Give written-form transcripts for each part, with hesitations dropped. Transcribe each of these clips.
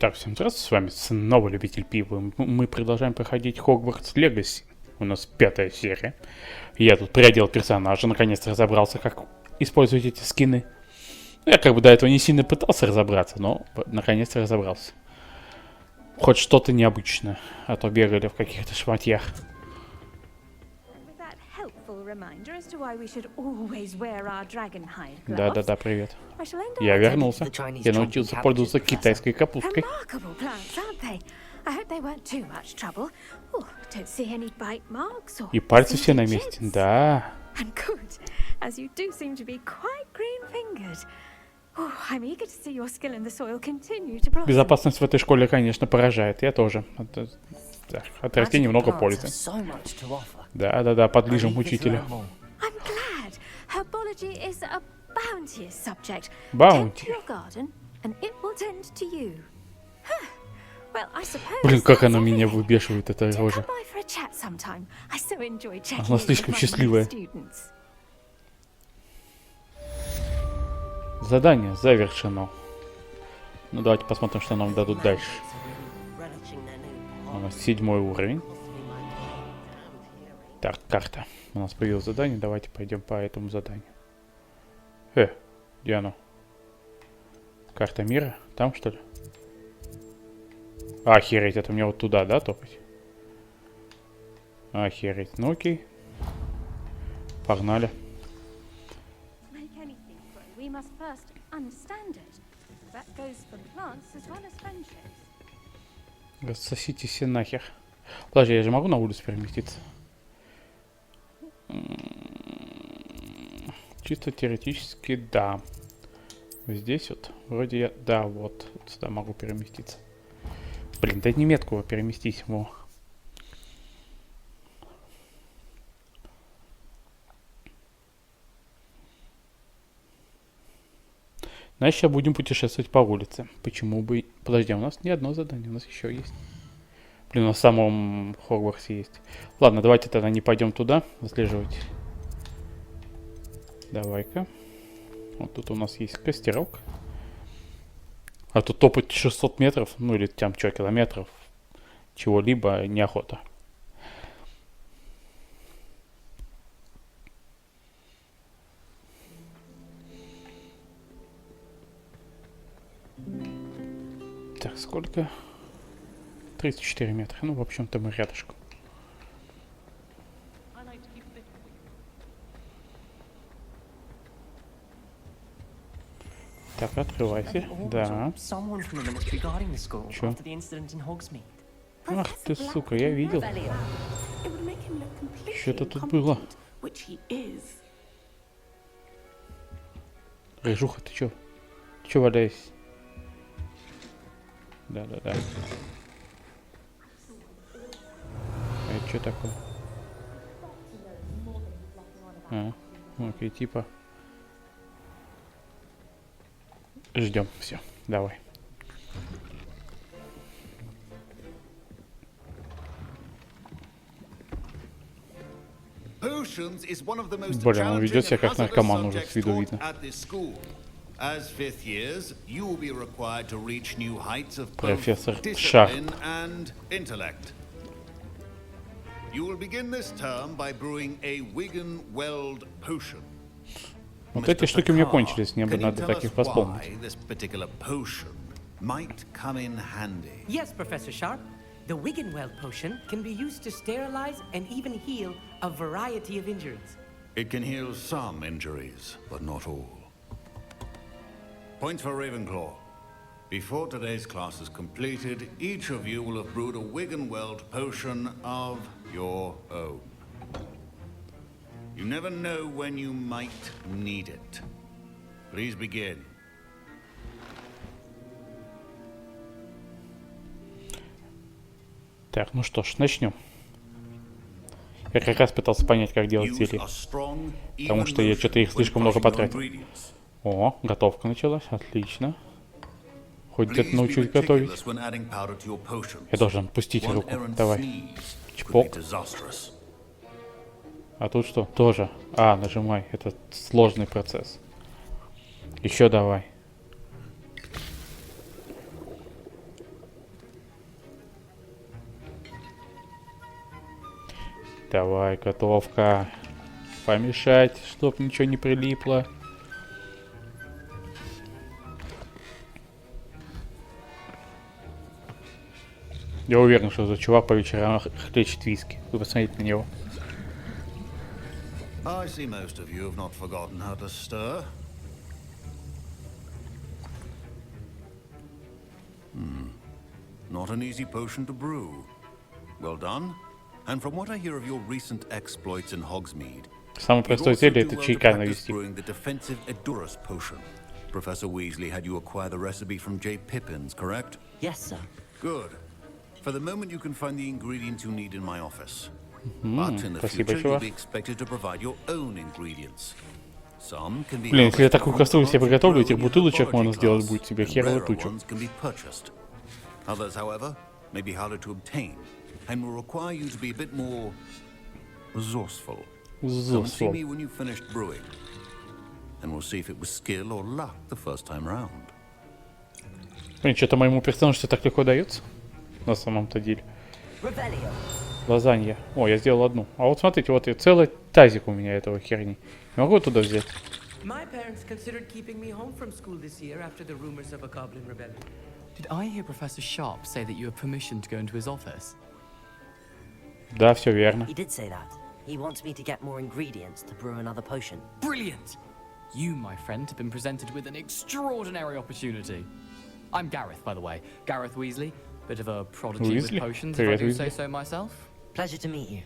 Итак, всем здравствуйте, с вами снова Любитель Пива. Мы продолжаем проходить Хогвартс Legacy. У нас 5-я серия. Я тут приодел персонажа, наконец-то разобрался, как использовать эти скины. Я как бы до этого не сильно пытался разобраться, но наконец-то разобрался. Хоть что-то необычное, а то бегали в каких-то шматьях. Да-да-да, привет. Я вернулся. Я научился пользоваться китайской капусткой. И пальцы все на месте. Да. Безопасность в этой школе, конечно, поражает. Я тоже. От растений много пользы. Да-да-да, подлижем учителю. Баунти. Блин, как она меня выбешивает, эта рожа. Она слишком счастливая. Задание завершено. Ну давайте посмотрим, что нам дадут дальше. У нас 7-й уровень. Так, карта. У нас появилось задание, давайте пойдем по этому заданию. Где оно? Карта мира? Там, что ли? Охереть, это мне вот туда, да, топать? Охереть, ну окей. Погнали. Рассосите все нахер. Подожди, я же могу на улицу переместиться? Чисто теоретически, да. Здесь вот, вроде я... Да, вот сюда могу переместиться. Блин, дай не метку переместить ему. Значит, сейчас будем путешествовать по улице. Почему бы... Подожди, у нас не одно задание, у нас еще есть. Блин, у нас в самом Хогвартсе есть. Ладно, давайте тогда не пойдем туда выслеживать. Давай-ка. Вот тут у нас есть костерок. А тут топать 600 метров, ну или там что, километров, чего-либо, неохота. Так, сколько? 34 метра. Ну, в общем-то, мы рядышком. Так, открывайся. Да. Чё? Ах ты, сука, я видел. Что-то тут было. Рыжуха, ты чё? Чё валяешься? Да-да-да. А это что такое? Окей, типа. Ждем, все, давай. Блин, он ведет себя как наркоман уже с виду видно. Профессор Шар. Вот эти штуки у меня кончились, мне бы надо таких восполнить. Yes, Professor Sharp. The Wiggenweld potion can be used to sterilize and even heal a variety of injuries. It can heal some injuries, but not all. Point for Ravenclaw. Before today's class is completed, each of you will have brewed a Wiggenweld potion of your own. You never know when you might need it. Please begin. Так, ну что ж, начнем. Я как раз пытался понять, как делать зелье. Потому что я что-то их слишком много потратил. О, готовка началась, отлично. Хоть где-то научусь готовить. Я должен пустить руку. Давай. Чпок. А тут что? Тоже. А, нажимай. Это сложный процесс. Еще давай. Давай, готовка. Помешать, чтоб ничего не прилипло. Я уверен, что этот чувак по вечерам хлещет виски. Вы посмотрите на него. I see most of you have not forgotten how to stir. Not an easy potion to brew. Well done. And from what I hear of your recent exploits in Hogsmeade, Самое простое зелье — это чайка навести. brewing the defensive Edurus potion. Professor Weasley had you acquire the recipe from J. Pippin's, correct? Yes, sir. Good. For the moment, you can find the ingredients you need in my office. But in the Спасибо, future, you'll чувак. be expected to provide your own ingredients. Some can be Блин, если я harvested такую from кастрюлю себе plants приготовлю, you этих grow in your бутылочек laboratory можно сделать class, будет себе and херовую rarer тучу. ones can be purchased. Others, however, may be harder to obtain and will require you to be a bit more resourceful. Come see me when you've finished brewing, and we'll see if it was skill or luck the first time round. Блин, что-то моему персонажу все так легко дается. На самом-то деле. Revelio. Лазанья. О, я сделал одну. А вот смотрите, вот и целый тазик у меня этого херни. Не могу туда взять. My parents considered keeping me home from school this year after the rumors of a goblin rebellion. Did I hear Professor Sharp say that you have permission to go into his office? Да, все верно. He did say that. He wants me to get more ingredients to brew another potion. Brilliant! You, my friend, have been presented with an extraordinary opportunity. I'm Gareth, by the way. Gareth Weasley. Bit of a prodigy with Weasley? potions, if I Привет, do say Weasley. so myself. Pleasure to meet you.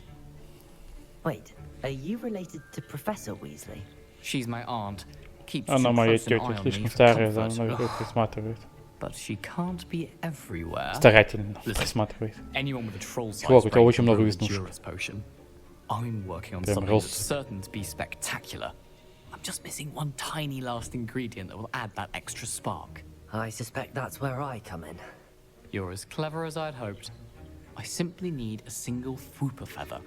Wait, are you related to Professor Weasley? She's my aunt. Keeps Она too моя close an eye тетя, on me слишком for старая, за comfort. мной Ugh, присматривает. But she can't be everywhere. Старательно Listen. присматривает. Anyone with a troll-sized Чувак, у тебя brain очень can много brew a веснушек. Edurus potion. I'm working on Прям something рос. that's certain to be spectacular. I'm just missing one tiny last ingredient that will add that extra spark. I suspect that's where I come in. You're as clever as I'd hoped. I simply need a single Fwooper feather.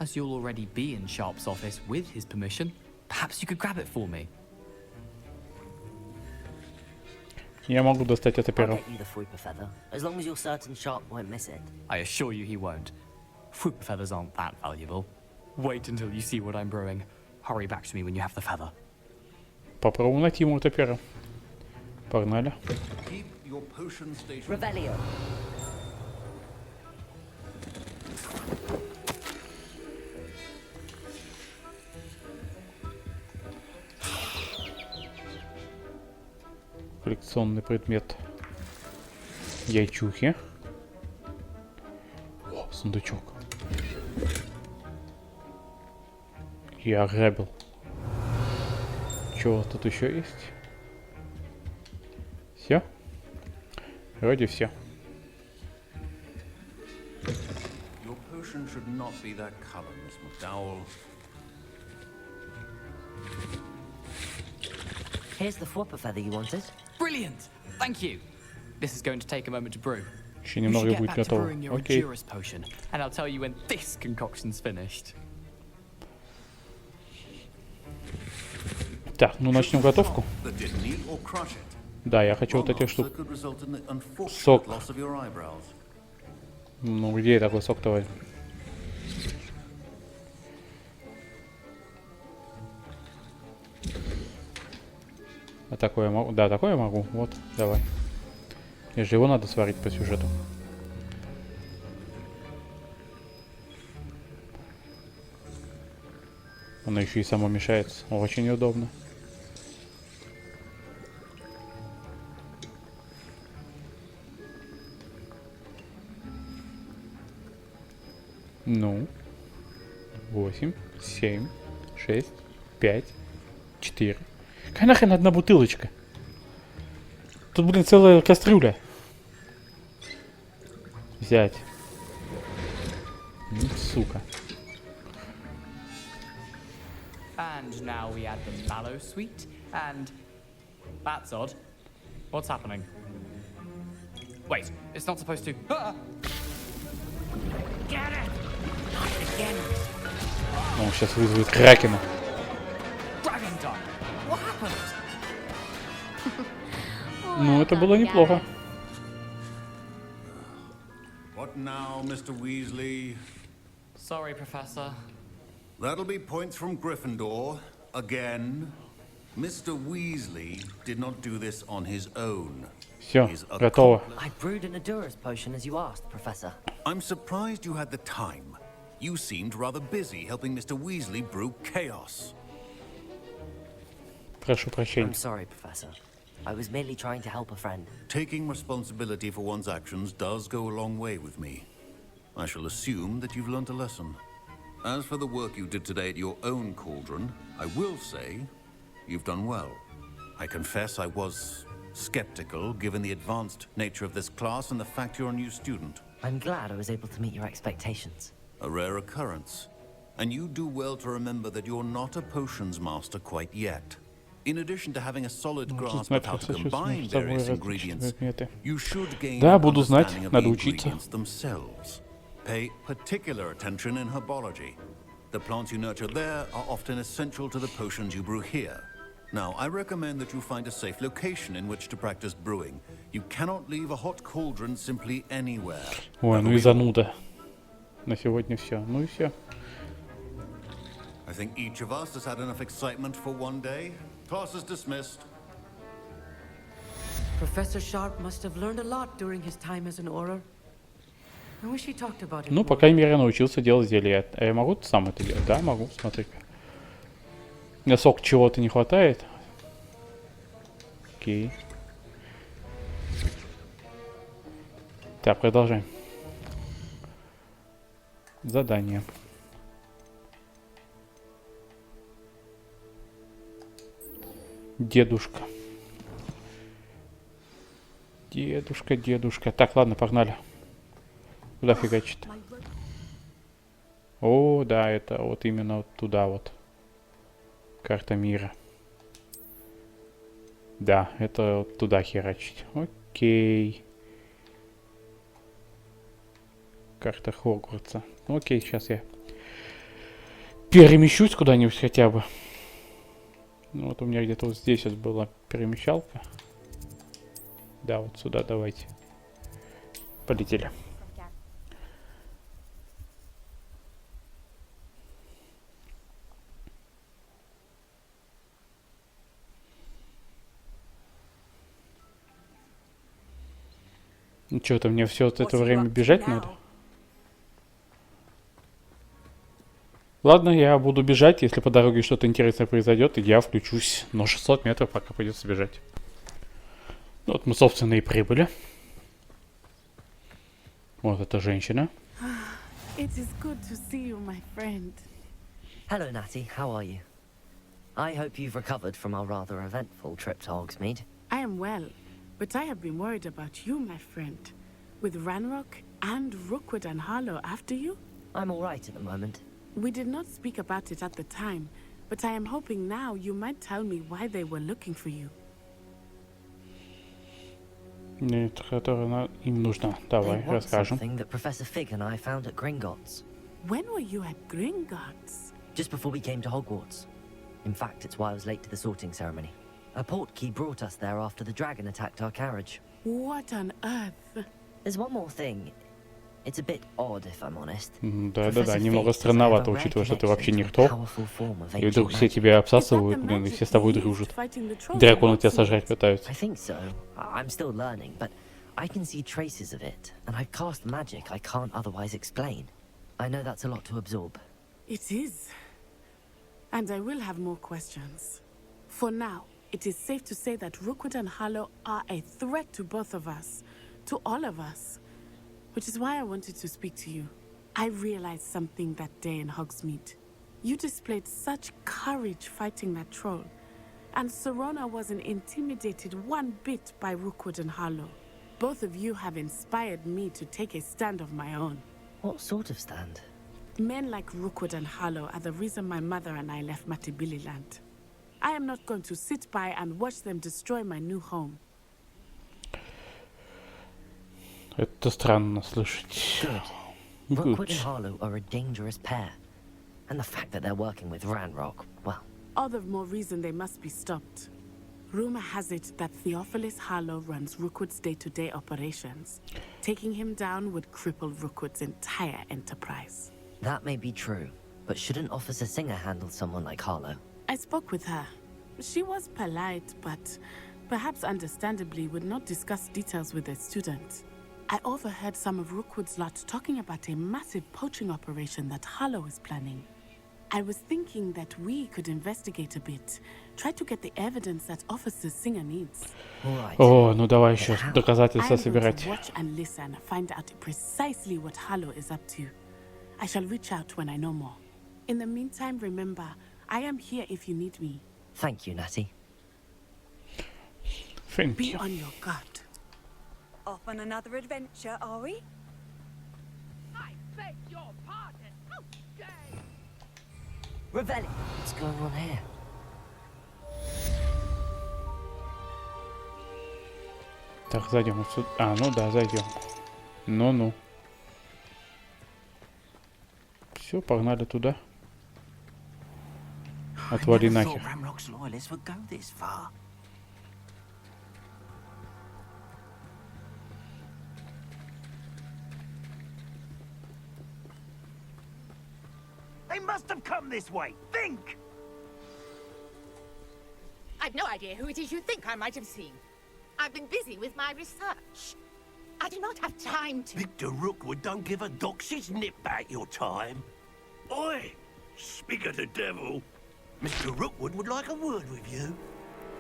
As you'll already be in Sharp's office with his permission, perhaps you could grab it for me. Я могу достать это I'll перо. get you the Fwooper feather, as long as you're certain Sharp won't miss it. I assure you he won't. Fwooper feathers aren't that valuable. Wait until you see what I'm brewing. Hurry back to me when you have the feather. Попробуем найти ему это перо. Погнали. Keep your potion station. Revelio. Коллекционный предмет. Яйчухи. О, сундучок. Я ограбил. Чего тут еще есть? Все? Вроде все. Your potion should not be that color, Miss McDowell. Here's the Fwooper feather you wanted. Brilliant! Thank you. This is going to take a moment to brew. Еще You should немного get будет back to готово. brewing your Окей. Edurus potion, and I'll tell you when this concoction's finished. Так, ну начнем готовку. That didn't eat or crush it. Да, я хочу One вот этих answer штук. could result in the unfortunate Сок. loss of your eyebrows. Ну, где я такой сок-то возьму? А такое я могу? Да, такое я могу. Вот, давай. И же его надо сварить по сюжету. Оно еще и само мешается. Очень удобно. Ну. 8, 7, 6, 5, 4. Какая нахрен одна бутылочка? Тут, блин, целая кастрюля. Взять. Ну, сука. And now we add the mallow sweet, and that's odd. What's happening? Wait, it's not supposed to. Ah! Get it! Not again. Он сейчас вызовет Кракена. Dragon Dog! What happened? Ну, это было неплохо. What now, Mr. Weasley? Sorry, Professor. That'll be points from Gryffindor. Again. Mr. Weasley did not do this on his own. Все, готово. I brewed an Adurus potion as you asked, Professor. I'm surprised you had the time. You seemed rather busy helping Mr. Weasley brew chaos. Прошу прощения. I'm sorry, Professor. I was merely trying to help a friend. Taking responsibility for one's actions does go a long way with me. I shall assume that you've learnt a lesson. As for the work you did today at your own cauldron, I will say you've done well. I confess I was skeptical given the advanced nature of this class and the fact you're a new student. I'm glad I was able to meet your expectations. A rare occurrence. And you do well to remember that you're not a potions master quite yet. In addition to having a solid grasp of how to combine various ingredients, you should gain an understanding of the ingredients themselves. Pay particular attention in herbology. The plants you nurture there are often essential to the potions you brew here. Now, I recommend that you find a safe location in which to practice brewing. You cannot leave a hot cauldron simply anywhere. Ой, ну и зануда. На сегодня все. Ну и все. I think each of us has had enough excitement for one day. Class is dismissed. Professor Sharp must have learned a lot during his time as an Auror. I wish he talked about it Ну, more. по крайней мере, я научился делать зелье. А я могу сам это делать? Да, могу, смотри-ка. Мне сок чего-то не хватает. Окей. Так, продолжаем. Задание. Дедушка. Дедушка, дедушка. Так, ладно, погнали. Куда фигачит? О, да, это вот именно вот туда вот. Карта мира. Да, это вот туда херачить. Окей. Карта Хогвартса. Окей, сейчас я перемещусь куда-нибудь хотя бы. Ну вот у меня где-то вот здесь вот была перемещалка. Да, вот сюда давайте. Полетели. Ну что-то мне все это время бежать надо. Ладно, я буду бежать, если по дороге что-то интересное произойдет, я включусь. Но 600 метров пока придется бежать. Вот мы, собственно, и прибыли. Вот эта женщина. It is good to see you, my friend. Hello, Natty. How are you? I hope you've recovered from our rather eventful trip to Hogsmeade. I am well, but I have been worried about you, my friend. With Ranrock and Rookwood and Harlow after you? I'm all right at the moment. We did not speak about it at the time, but I am hoping now you might tell me why they were looking for you. Нет, которая им нужна. Давай, They want расскажем. something that Professor Fig and I found at Gringotts. When were you at Gringotts? Just before we came to Hogwarts. In fact, it's why I was late to the sorting ceremony. A portkey brought us there after the dragon attacked our carriage. What on earth? There's one more thing. It's a bit odd, if I'm honest. Да-да-да, немного странновато, учитывая, что ты вообще никто. Powerful form of И вдруг ancient все magic. тебя Is that обсасывают, the блин, и magic все с тобой they used дружат. fighting the trolls Драконы in тебя Hogsmeade? сожрать пытаются. I think so. I'm still learning, but I can see traces of it, and I've cast magic I can't otherwise explain. I know that's a lot to absorb. It is. And I will have more questions. For now, it is safe to say that Rookwood and Harlow are a threat to both of us. To all of us. Which is why I wanted to speak to you. I realized something that day in Hogsmeade. You displayed such courage fighting that troll. And Serona wasn't intimidated one bit by Rookwood and Harlow. Both of you have inspired me to take a stand of my own. What sort of stand? Men like Rookwood and Harlow are the reason my mother and I left Matabeleland. I am not going to sit by and watch them destroy my new home. Это странно слышать. Good. Rookwood and Good. Harlow are a dangerous pair. And the fact that they're working with Ranrock, well, All the more reason they must be stopped. Rumor has it that Theophilus Harlow runs Rookwood's day-to-day operations. Taking him down would cripple Rookwood's entire enterprise. That may be true, but shouldn't Officer Singer handle someone like Harlow? I spoke with her. She was polite, but perhaps understandably would not discuss details with a student. I overheard some of Rookwood's lot talking about a massive poaching operation that Harlow is planning. I was thinking that we could investigate a bit, try to get the evidence that Officer Singer needs. Alright. О, ну давай еще I доказательства am going собирать. to watch and listen, find out precisely what Harlow is up to. I shall reach out when I know more. In the meantime, remember, I am here if you need me. Thank you, Natty. Thank Be you. on your guard. Off on another adventure, are we? I beg your pardon. Okay. Revelli! What's going on here? Так, зайдем отсюда. А, ну да, зайдем. Ну-ну. Все, погнали туда. Отвали нахер. Ramrock's loyalists would go this far. They must have come this way. Think! I've no idea who it is you think I might have seen. I've been busy with my research. I do not have time to... Victor Rookwood don't give a doxy's nip back your time. Oi! Speak of the devil. Mr. Rookwood would like a word with you.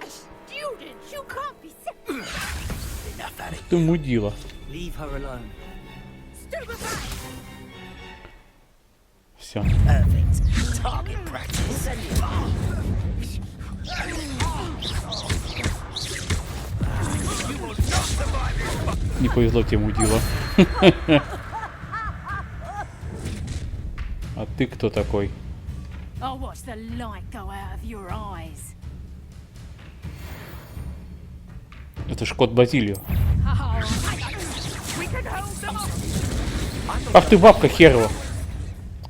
A student? You can't be serious. Enough at it. Ты мудила. Leave her alone. Stupefy! Все. Perfect. Target practice. Не повезло тебе, мудила. А ты кто такой? I'll watch the light go out of your eyes. Это ж кот Базилио. Oh, we can hold them off. Ах ты бабка херова.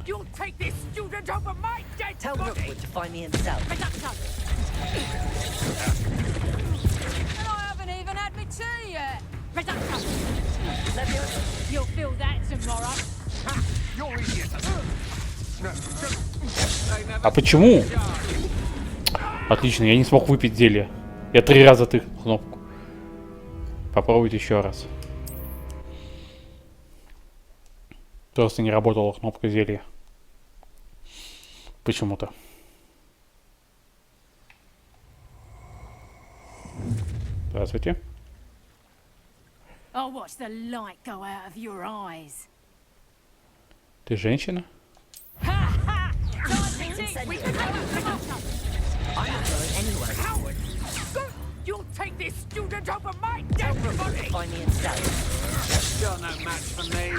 You'll take this student over my dead Tell body. Rookwood to find me himself. And I haven't even had my tea yet. You'll feel that tomorrow. А почему? Отлично, я не смог выпить зелье. Я 3 раза тыкнул кнопку. Попробуйте еще раз. Просто не работала кнопка зелья. Почему-то. Здравствуйте. I'll watch the light go out of your eyes. Ты женщина? We can hold them off. I'm not going anywhere. Coward! Good! You'll take this student over my dead body. Find me himself. You're no match for me.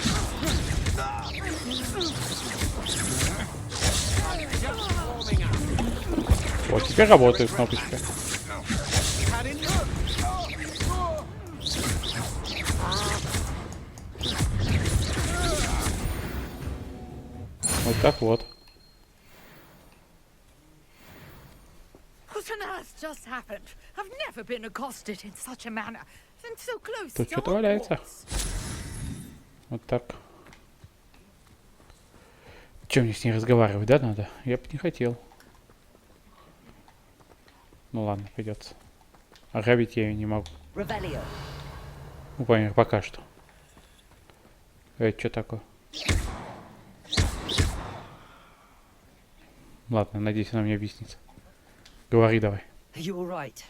Just warming up. Вот теперь работает кнопочка. Вот так вот. What on earth just happened? I've never been accosted in such a manner. And so close Тут to что-то валяется. Hogwarts. Вот так. Чем мне с ней разговаривать, да, надо? Я бы не хотел. Ну ладно, придется. Ограбить я ее не могу. Revelio. Ну, понятно, пока что. Это что такое? Ладно, надеюсь, она мне объяснит. Говори давай. You all right?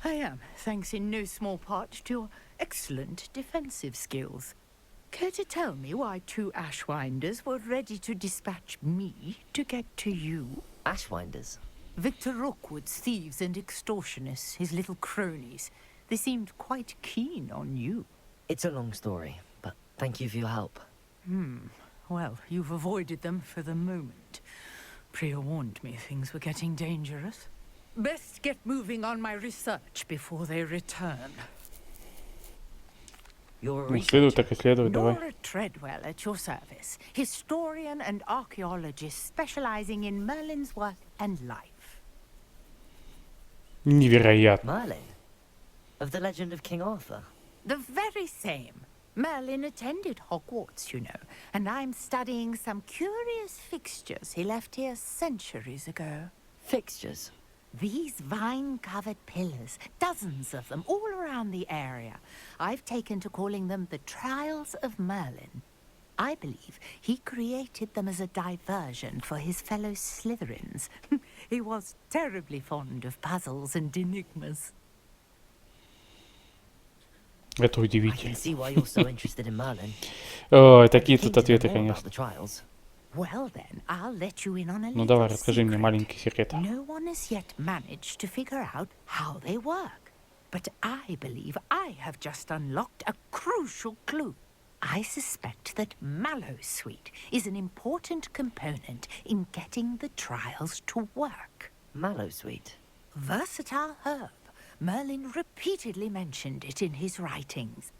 I am, thanks in no small part to your excellent defensive skills. Care to tell me why 2 Ashwinders were ready to dispatch me to get to you? Ashwinders. Victor Rookwood's thieves and extortionists, his little cronies. They seemed quite keen on you. It's a long story, but thank you for your help. Well, you've avoided them for the moment. Priya warned me things were getting dangerous. Best get moving on my research before they return. You're a Ну, следуй, researcher. так и следуй, давай. Nora Treadwell at your service, historian and archaeologist specializing in Merlin's work and life. Невероятно. Merlin? Of the legend of King Arthur? The very same. Merlin attended Hogwarts, you know, and I'm studying some curious fixtures he left here centuries ago. Fixtures? These vine-covered pillars, dozens of them all around the area. I've taken to calling them the Trials of Merlin. I believe he created them as a diversion for his fellow Slytherins. He was terribly fond of puzzles and enigmas. Это I can удивительно. see why you're so interested in Merlin. Ой, такие Keen тут to know ответы, more about конечно. the trials. Well then, I'll let you in on a Ну little давай, расскажи мне secret. маленький секрет. No one has yet managed to figure out how they work. But I believe I have just unlocked a crucial clue. I suspect that Mallowsweet is an important component in getting the trials to work. Mallowsweet. Versatile herb. Merlin repeatedly mentioned it in his writings.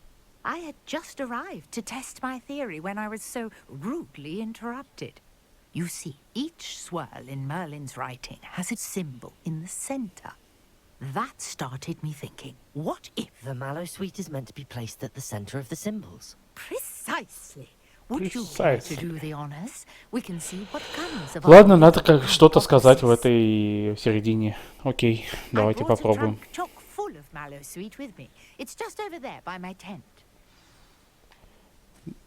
I had just arrived to test my theory when I was so rudely interrupted. You see, each swirl in Merlin's writing has a symbol in the center. That started me thinking, what if... The Mallowsweet is meant to be placed at the center of the symbols. Precisely. Would you care to do the honors? We can see what comes of our Ладно, надо как little что-то сказать в hypothesis. этой середине. Окей, давайте I brought a попробуем. trunk chock full of Mallowsweet with me. It's just over there by my tent.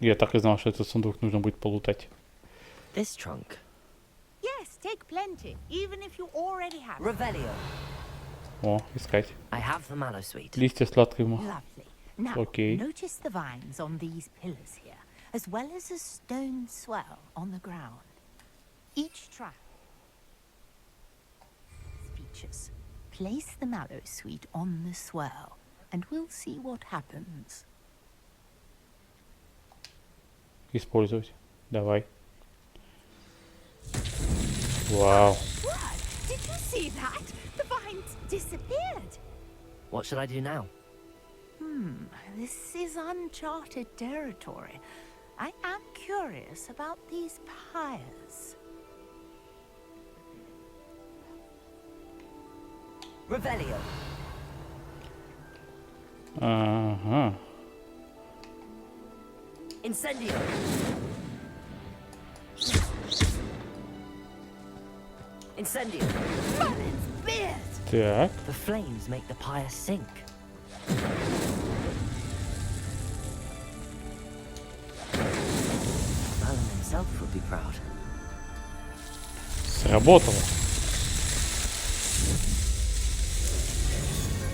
Я так и знал, что этот сундук нужно будет полутать. This trunk. Yes, take plenty, even if you already have. Revelio. О, искать. I have the Mallowsweet. Листья сладкого. Lovely. Now, Okay. notice the vines on these pillars here, as well as a stone swell on the ground. Each track features. Place the Mallowsweet on the swell, and we'll see what happens. Использовать. Давай. Вау. What? Did you see that? The vines disappeared. What should I do now? This is uncharted territory. I am curious about these pyres. Revelio. Ага. Incendio. Incendio. Merlin's beard! Так. The flames make the pyre sink. Merlin himself would be proud. Сработало.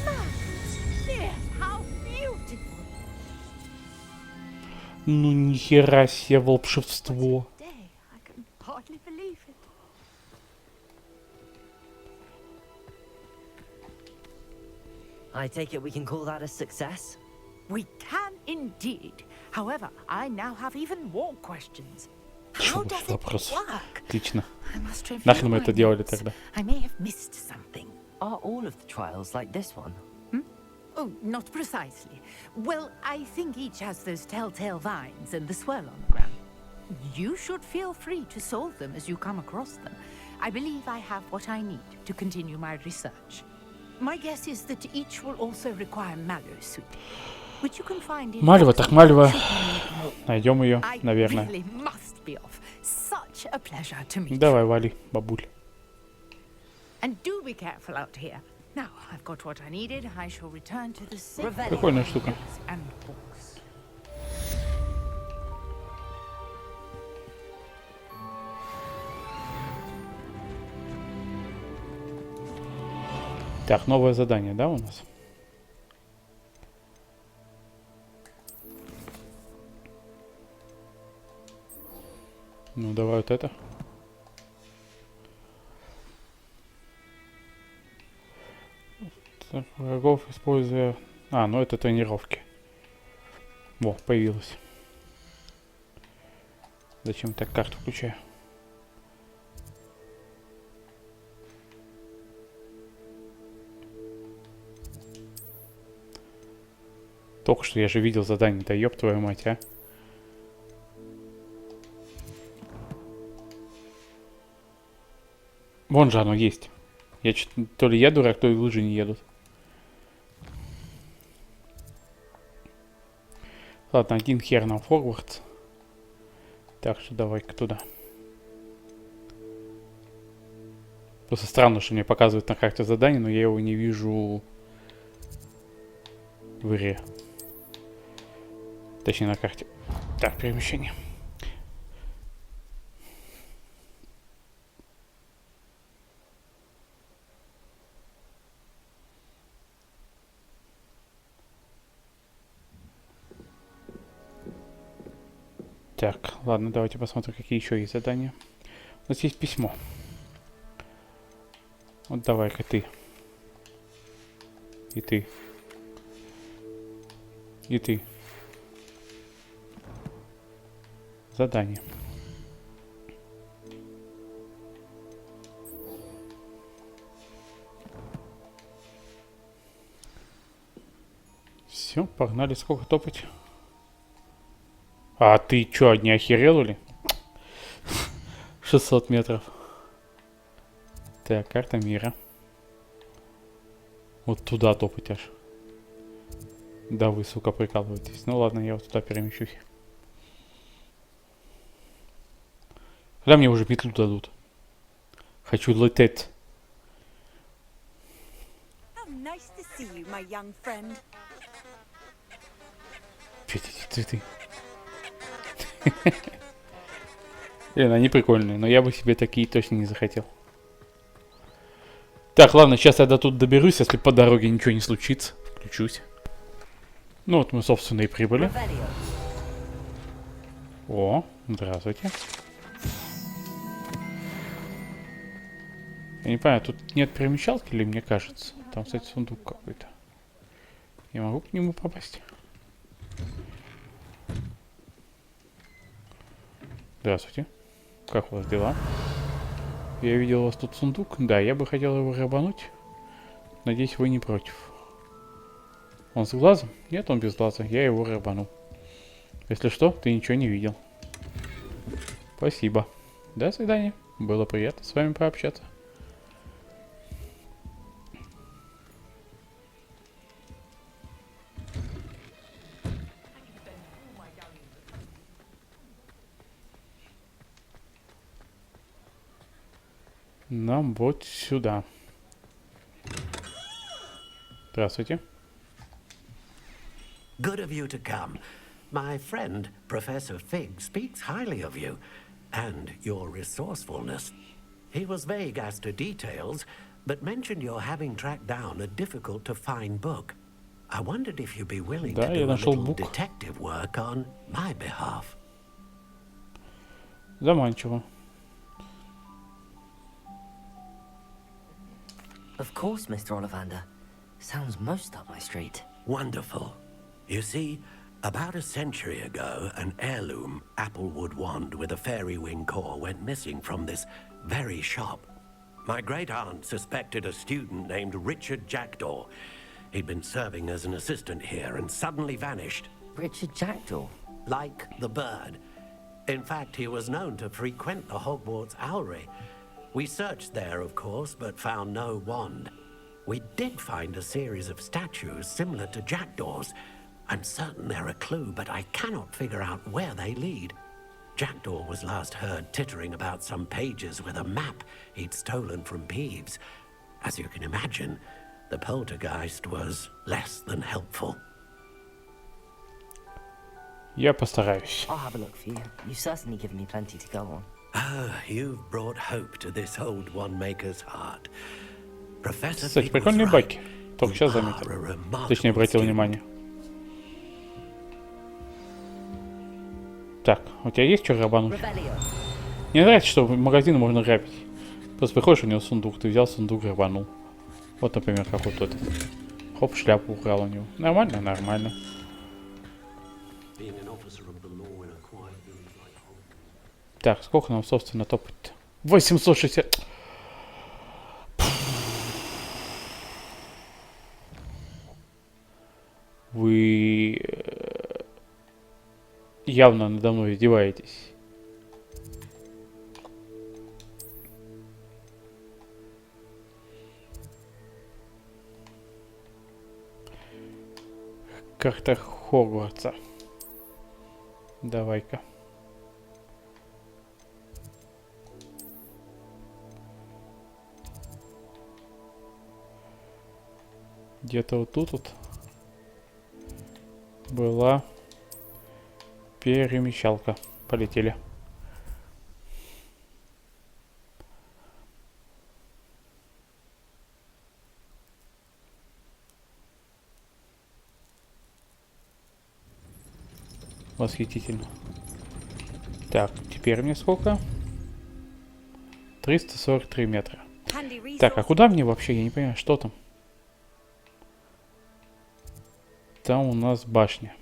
Merlin's beard! How beautiful! Ну нихера себе волшебство. Day, I can hardly believe it. I take it we can call that a success? We can indeed. However, I now have even more questions. How does it Вопрос. work? Отлично. I must review Нахрен мы my это делали notes. тогда? I may have missed something. Are all of the trials like this one? Oh, not precisely. Well, I think each has those telltale vines and the swirl on the ground. You should feel free to solve them as you come across them. I believe I have what I need to continue my research. My guess is that each will also require Mallowsweet, which you can find in... Мальва, так Мальва. Найдем ее, I наверное. really must be off. Such a pleasure to meet you. Давай, вали, бабуль. And do be careful out here. Now, I've got what I needed. I shall return to the safe Прикольная штука. and books. Так, новое задание, да, у нас? Ну, давай вот это. Так, врагов используя... А, ну это тренировки. Во, появилось. Зачем так карту включаю? Только что я же видел задание-то, ёб твою мать, а. Вон же оно есть. Я то ли я дурак, то ли лыжи не едут. Ладно, один хер нам в Хогвартс. Так что давай-ка туда. Просто странно, что мне показывают на карте задание, но я его не вижу в игре. Точнее, на карте. Так, перемещение. Так, ладно, давайте посмотрим, какие еще есть задания. У нас есть письмо. Вот давай-ка ты. И ты. И ты. Задание. Все, погнали, сколько топать? А ты чё, не охерел ли? 600 метров. Так, карта мира. Вот туда топать аж. Да вы, сука, прикалываетесь. Ну ладно, я вот туда перемещусь. Когда мне уже петлю дадут? Хочу лететь. Nice to see you, my young friend. Чё эти цветы? Блин, они прикольные, но я бы себе такие точно не захотел. Так, ладно, сейчас я до тут доберусь, если по дороге ничего не случится. Включусь. Ну вот мы, собственно, и прибыли. О, здравствуйте. Я не понимаю, тут нет перемещалки или мне кажется? Там, кстати, сундук какой-то. Я могу к нему попасть? Здравствуйте. Как у вас дела? Я видел у вас тут сундук. Да, я бы хотел его рабануть. Надеюсь, вы не против. Он с глазом? Нет, он без глаза. Я его рабану. Если что, ты ничего не видел. Спасибо. До свидания. Было приятно с вами пообщаться. Нам вот сюда. Здравствуйте. Good of you to come. My friend, Professor Fig, speaks highly of you and your resourcefulness. He was vague as to details, but mentioned your having tracked down a difficult-to-find book. I wondered if you'd be willing to do a little detective work on my behalf. Заманчиво. Of course, Mr. Ollivander. Sounds most up my street. Wonderful. You see, about a century ago, an heirloom applewood wand with a fairy wing core went missing from this very shop. My great-aunt suspected a student named Richard Jackdaw. He'd been serving as an assistant here and suddenly vanished. Richard Jackdaw? Like the bird. In fact, he was known to frequent the Hogwarts Owlry. We searched there, of course, but found no wand. We did find a series of statues similar to Jackdaw's. I'm certain they're a clue, but I cannot figure out where they lead. Jackdaw was last heard tittering about some pages with a map he'd stolen from Peeves. As you can imagine, the poltergeist was less than helpful. Я постараюсь. I'll have a look for you. You've certainly given me plenty to go on. Ah, you've brought hope to this old one-maker's heart. Professor Кстати, Fig was прикольные right. байки. Только сейчас You заметил. are a remarkable Точнее, обратил student. внимание. Так, у тебя есть что рабануть? Мне нравится, что в магазине можно грабить. Просто приходишь, у него сундук, ты взял сундук, рабанул. Вот, например, как вот этот. Хоп, шляпу украл у него. Нормально, нормально. Так, сколько нам, собственно, топать-то? 860. Вы явно надо мной издеваетесь. Карта Хогвартса. Давай-ка. Где-то вот тут вот была перемещалка. Полетели. Восхитительно. Так, теперь мне сколько? 343 метра. Так, а куда мне вообще? Я не понимаю, что там? Там у нас башня.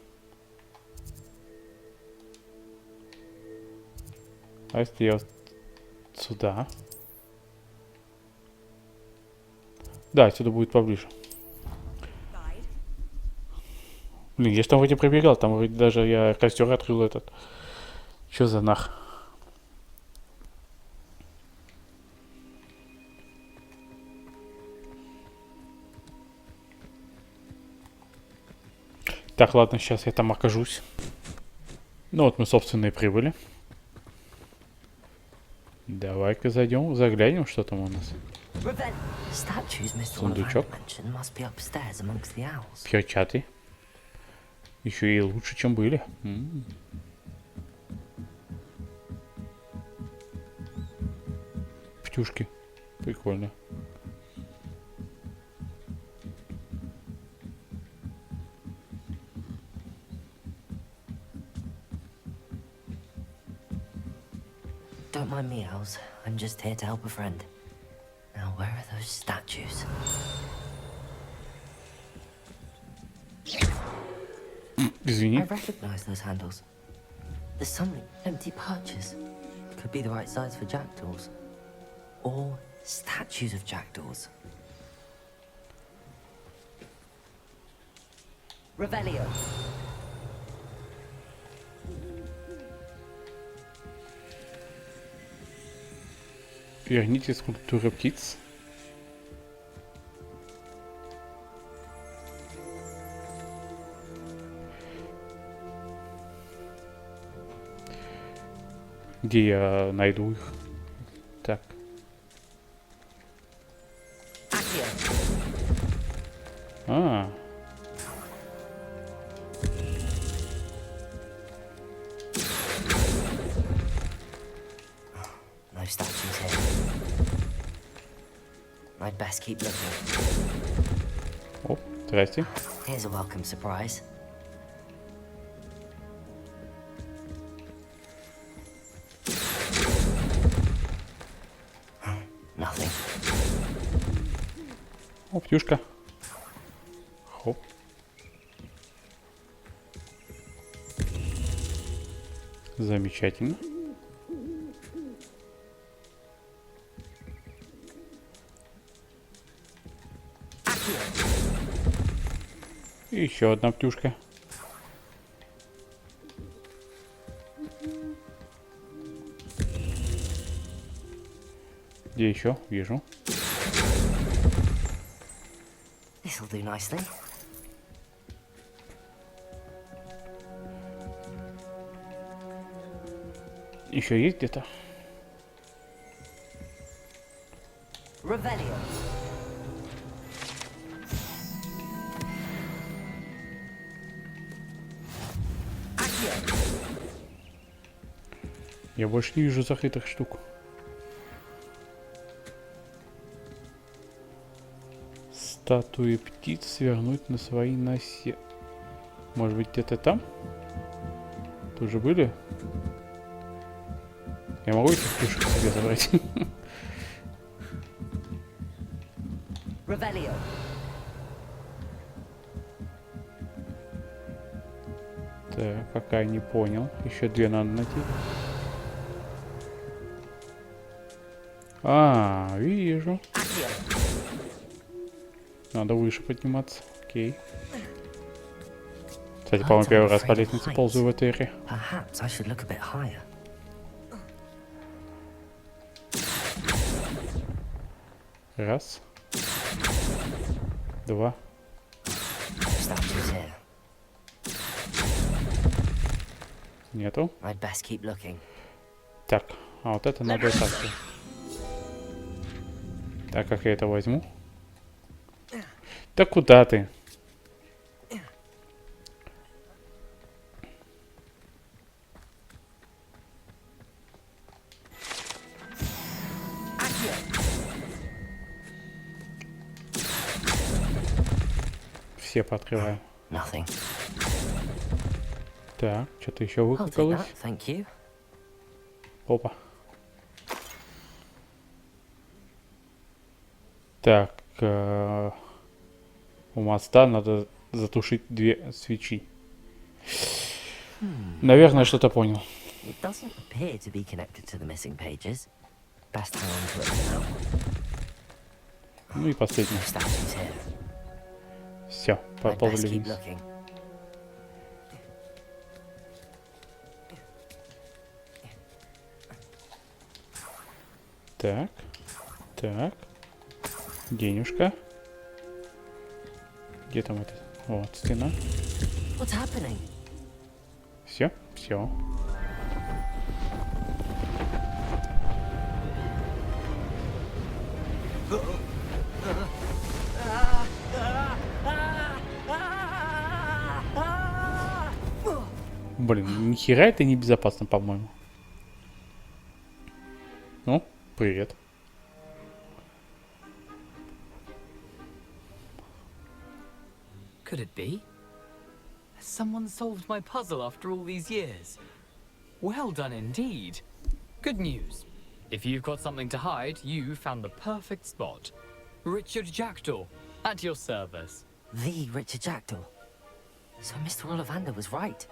А если я вот сюда? Да, отсюда будет поближе. Блин, я же там вроде пробегал, там вроде даже я костер открыл этот. Чё за нах? Так, ладно, сейчас я там окажусь. Ну вот мы, собственно, и прибыли. Давай-ка зайдем, заглянем, что там у нас. Сундучок. Перчатки. Еще и лучше, чем были. Птюшки. Прикольно. Don't mind me, Owls. I'm just here to help a friend. Now, where are those statues? Извини. I recognize those handles. There's some empty perches. Could be the right size for jackdaws. Or statues of jackdaws. Revelio. Верните скульптуры птиц. Где я найду их? Так. А. No statues here. I'd best keep looking. О, здрасте. Here's a welcome surprise. Nothing. О, птюшка. Хоп. Замечательно. И еще одна птюшка. Где еще? Вижу. This'll do nicely. Еще есть где-то? Revelio. Я больше не вижу закрытых штук. Статуи птиц свернуть на свои носе. Может быть, где-то там? Тоже были? Я могу этих птушек себе забрать? Revelio. Так, пока не понял. Еще две надо найти. А, вижу. Надо выше подниматься. Окей. Кстати, по-моему, первый раз по лестнице ползаю в этой игре. Perhaps I should look a bit higher. Раз. Два. Statues here. Нету. I'd best keep looking. Так, а вот это надо так. Так, как я это возьму? Да куда ты? Все пооткрываем. Nothing. Так, что-то еще I'll take выкакалось. that, thank you. Опа. Так, у моста надо затушить 2 свечи. Наверное, что-то понял. It doesn't appear to be connected to the missing pages. Best hang on to it for now. Ну и последний. Statues here. Все, I'd поползли best keep вниз. looking. Так, так. Денежка. Где там это? Вот, стена. What's happening? Все, все. Блин, нихера это небезопасно, по-моему. Ну, привет. Could it be? Has someone solved my puzzle after all these years? Well done indeed. Good news. If you've got something to hide, you found the perfect spot. Richard Jackdaw, at your service. The Richard Jackdaw. So Mr. Ollivander was right.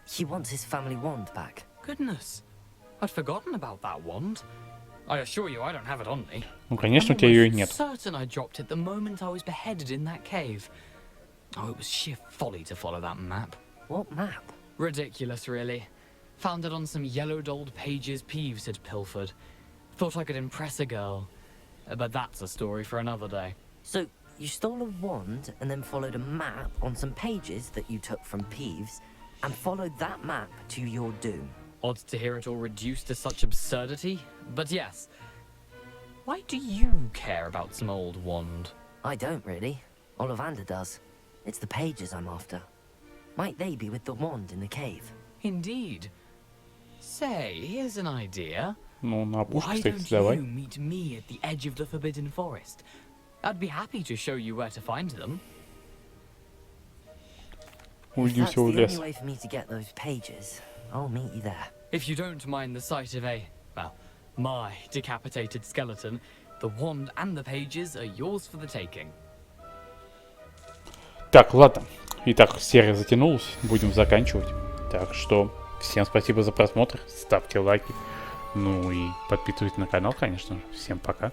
He wants his family wand back. Goodness, I'd forgotten about that wand. I assure you I don't have it on me. Ну, конечно, у I'm тебя ее и almost нет. certain I dropped it the moment I was beheaded in that cave. Oh, it was sheer folly to follow that map. What map? Ridiculous, really. Found it on some yellowed old pages Peeves had pilfered. Thought I could impress a girl. But that's a story for another day. So you stole a wand and then followed a map on some pages that you took from Peeves and followed that map to your doom. Odd to hear it all reduced to such absurdity, but yes. Why do you care about some old wand? I don't really. Ollivander does. It's the pages I'm after. Might they be with the wand in the cave? Indeed. Say, here's an idea. Ну, на опушке, Why кстати, don't давай. you meet me at the edge of the Forbidden Forest? I'd be happy to show you where to find them. If Уйди that's все в the лес. only way for me to get those pages, I'll meet you there. If you don't mind the sight of my decapitated skeleton, the wand and the pages are yours for the taking. Так, ладно. Итак, серия затянулась. Будем заканчивать. Так что, всем спасибо за просмотр. Ставьте лайки. Ну и подписывайтесь на канал, конечно же. Всем пока.